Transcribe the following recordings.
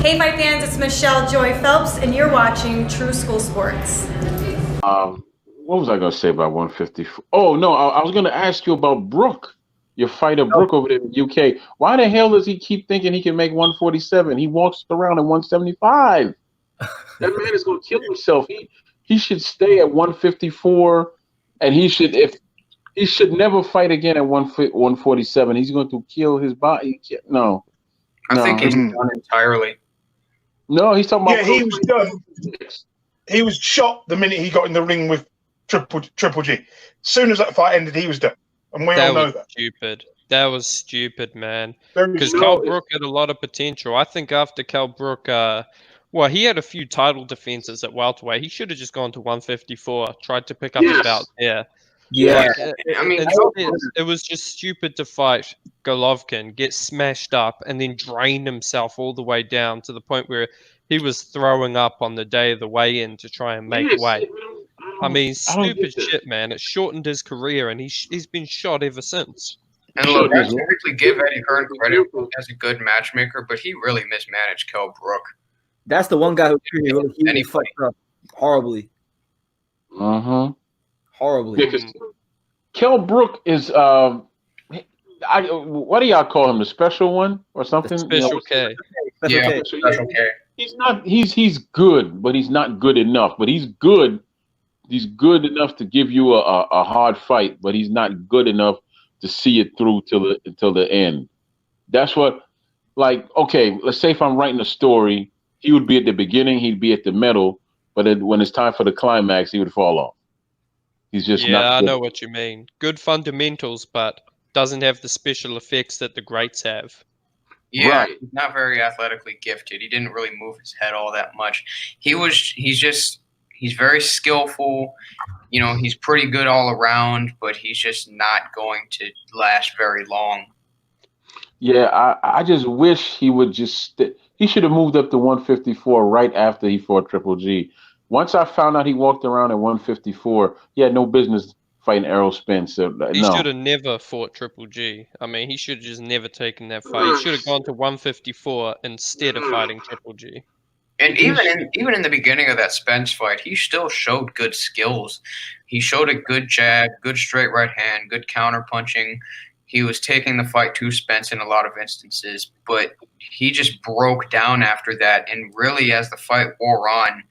Hey Fight fans, it's Michelle Joy Phelps, and you're watching True School Sports. What was I gonna say about 154? Oh no, I was gonna ask you about Brook, your fighter Brook over there in the UK. Why the hell does he keep thinking he can make 147? He walks around at 175. That man is gonna kill himself. He should stay at 154, and he should never fight again at 147. He's going to kill his body. No, I think he's done entirely. No, he's talking about. Yeah, he was done. He was shot the minute he got in the ring with Triple G. As soon as that fight ended, he was done, and we all know that. Stupid. That was stupid, man. Very Because stupid. Kell Brook had a lot of potential. I think after Kell Brook, well, he had a few title defenses at welterweight. He should have just gone to 154, tried to pick up the belt there. Yeah, I mean, it was just stupid to fight Golovkin, get smashed up, and then drain himself all the way down to the point where he was throwing up on the day of the weigh-in to try and make weight. I mean, stupid shit, man. It shortened his career, and he's been shot ever since. And look, I typically give Eddie Hearn credit as a good matchmaker, but he really mismanaged Kell Brook. That's the one guy who really fucked up horribly. Horribly. Yeah, because Kell Brook is what do y'all call him? The special one or something? Special K. Special K. He's not. He's good, but he's not good enough. But he's good. He's good enough to give you a hard fight, but he's not good enough to see it through till the end. That's what. Like, okay, let's say if I'm writing a story, he would be at the beginning, he'd be at the middle, but when it's time for the climax, he would fall off. He's just not. I know what you mean. Good fundamentals, but doesn't have the special effects that the greats have. Yeah, Right. He's not very athletically gifted. He didn't really move his head all that much. He's very skillful. You know, he's pretty good all around, but he's just not going to last very long. Yeah, I just wish he would just. He should have moved up to 154 right after he fought Triple G. Once I found out he walked around at 154, he had no business fighting Errol Spence. He should have never fought Triple G. I mean, he should have just never taken that fight. He should have gone to 154 instead of fighting Triple G. And even in the beginning of that Spence fight, he still showed good skills. He showed a good jab, good straight right hand, good counter punching. He was taking the fight to Spence in a lot of instances, but he just broke down after that. And really, as the fight wore on,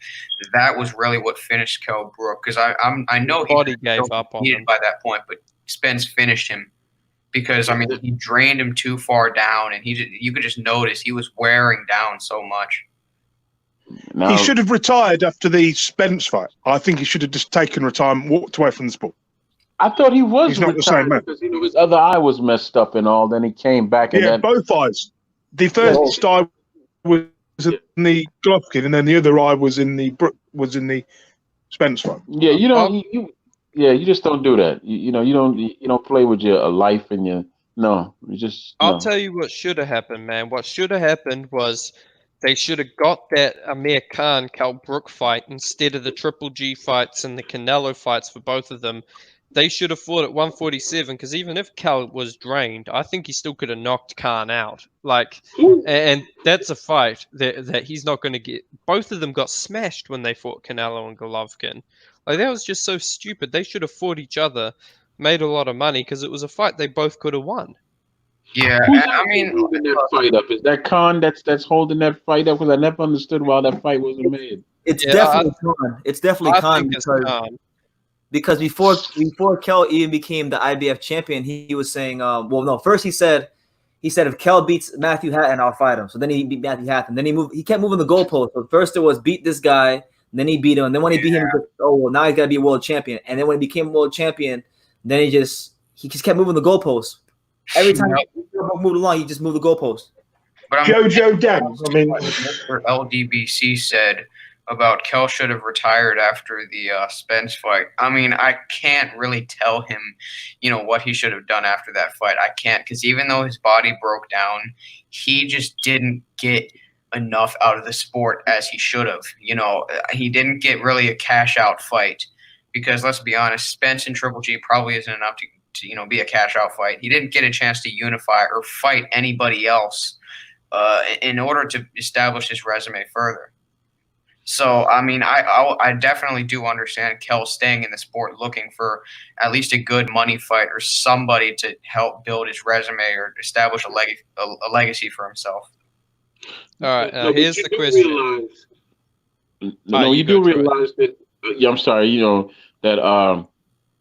that was really what finished Kell Brook. Because I know he gave up on him by that point, but Spence finished him because he drained him too far down, and you could just notice he was wearing down so much. No. He should have retired after the Spence fight. I think he should have just taken retirement, walked away from the sport. I thought he was. He's not the same man because his other eye was messed up and all. Then he came back. And both eyes. The first eye was in the Golovkin, and then the other eye was in the Spence fight. Yeah, you just don't do that. You don't play with your life and your I'll tell you what should have happened, man. What should have happened was they should have got that Amir Khan Kell Brook fight instead of the Triple G fights and the Canelo fights for both of them. They should have fought at 147 because even if Kell was drained, I think he still could have knocked Khan out. And that's a fight that he's not going to get. Both of them got smashed when they fought Canelo and Golovkin. That was just so stupid. They should have fought each other, made a lot of money because it was a fight they both could have won. Yeah, holding that fight up? Is that Khan that's holding that fight up? Because I never understood why that fight wasn't made. It's definitely Khan. It's definitely Khan because before Kell even became the IBF champion, he was saying, first he said if Kell beats Matthew Hatton, I'll fight him. So then he beat Matthew Hatton. Then he kept moving the goalpost. So first it was beat this guy, then he beat him, and then when he beat him, now he's got to be a world champion. And then when he became world champion, then he just kept moving the goalpost. Every time he moved along, he just moved the goalpost. Jojo Dance. Mr. LDBC said about Kell should have retired after the Spence fight. I can't really tell him, what he should have done after that fight. I can't, because even though his body broke down, he just didn't get enough out of the sport as he should have. He didn't get really a cash out fight because let's be honest, Spence and Triple G probably isn't enough to be a cash out fight. He didn't get a chance to unify or fight anybody else in order to establish his resume further. So, I mean, I definitely do understand Kell staying in the sport, looking for at least a good money fight or somebody to help build his resume or establish a legacy for himself. All right, here's the question. You do realize that. Yeah, I'm sorry. You know that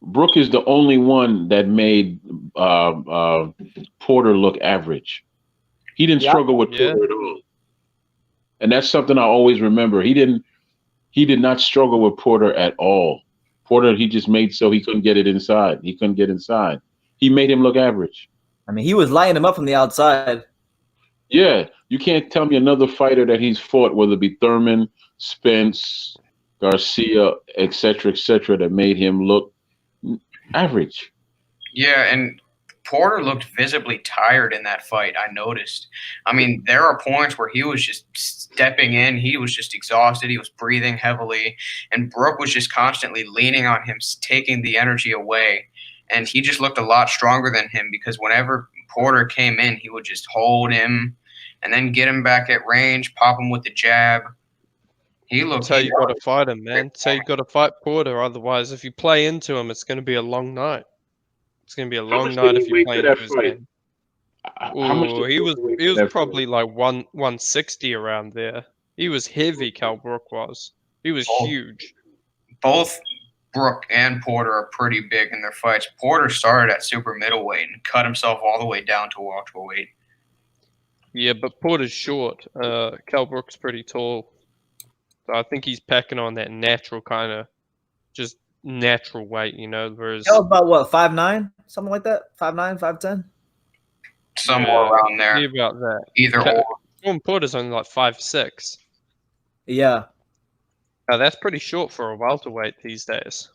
Brook is the only one that made Porter look average. He didn't struggle with Porter at all. And that's something I always remember. He did not struggle with Porter at all. Porter, he just made so he couldn't get it inside. He couldn't get inside. He made him look average. I mean, he was lighting him up from the outside. Yeah, you can't tell me another fighter that he's fought, whether it be Thurman, Spence, Garcia, et cetera, that made him look average. Yeah, and Porter looked visibly tired in that fight, I noticed. I mean, there are points where he was just stepping in. He was just exhausted. He was breathing heavily. And Brook was just constantly leaning on him, taking the energy away. And he just looked a lot stronger than him because whenever Porter came in, he would just hold him and then get him back at range, pop him with the jab. He looked. That's how you got to fight him, man. That's how you got to fight Porter. Otherwise, if you play into him, it's going to be a long night. It's going to be a long night if you play into his game. Ooh, he was probably like 160 around there. He was heavy, Kell Brook was. He was huge. Both Brook and Porter are pretty big in their fights. Porter started at super middleweight and cut himself all the way down to welterweight. Yeah, but Porter's short. Kell Brook's pretty tall. So I think he's packing on that natural kind of just natural weight, you know, whereas That was about what, 5'9", something like that, 5'9", 5'10", somewhere around there. About that. Either or. Jordan Porter's only like 5'6". Yeah, That's pretty short for a welterweight these days.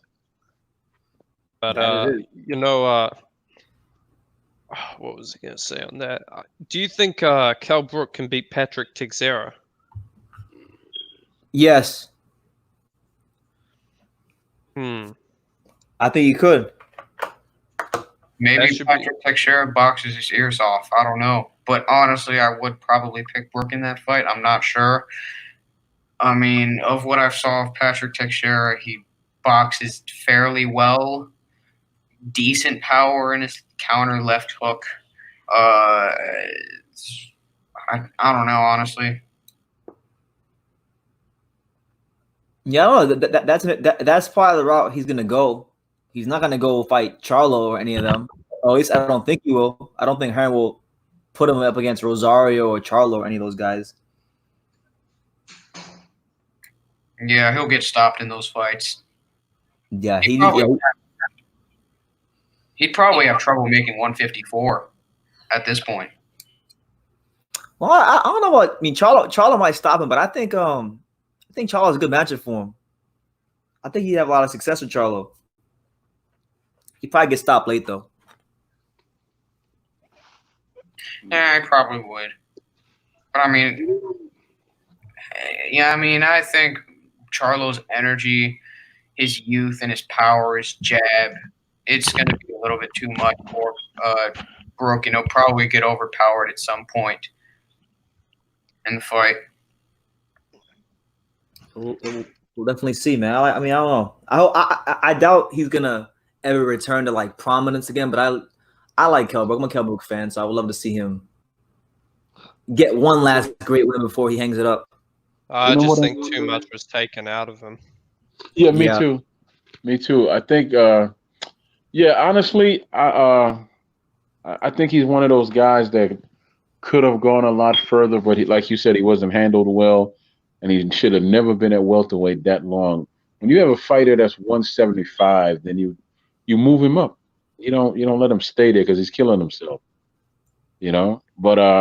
But you know, what was I going to say on that? Do you think Kell Brook can beat Patrick Teixeira? yes. I think he could. Maybe Patrick Teixeira boxes his ears off. I don't know. But honestly, I would probably pick Brook in that fight. I'm not sure. I mean, of what I saw of Patrick Teixeira, he boxes fairly well. Decent power in his counter left hook. I don't know, honestly. Yeah, I don't know. That's part of the route he's gonna go. He's not gonna go fight Charlo or any of them. Or at least I don't think he will. I don't think Hearn will put him up against Rosario or Charlo or any of those guys. Yeah, he'll get stopped in those fights. Yeah, he'd probably have trouble making 154 at this point. Well, I don't know what. I mean, Charlo might stop him, but I think Charlo's a good matchup for him. I think he'd have a lot of success with Charlo. He probably get stopped late though. Yeah, I probably would. But I mean, I think Charlo's energy, his youth, and his power, his jab, it's going to be a little bit too much for Brook. You know, probably get overpowered at some point in the fight. We'll definitely see, man. I mean, I don't know. I doubt he's gonna ever return to like prominence again. But I like Kell Brook. I'm a Kell Brook fan, so I would love to see him get one last great win before he hangs it up. I just think too much was taken out of him. Yeah, me too. Me too. I think. Honestly, I think he's one of those guys that could have gone a lot further, but like you said, he wasn't handled well. And he should have never been at welterweight that long. When you have a fighter that's 175, then you move him up. You don't let him stay there because he's killing himself. You know. But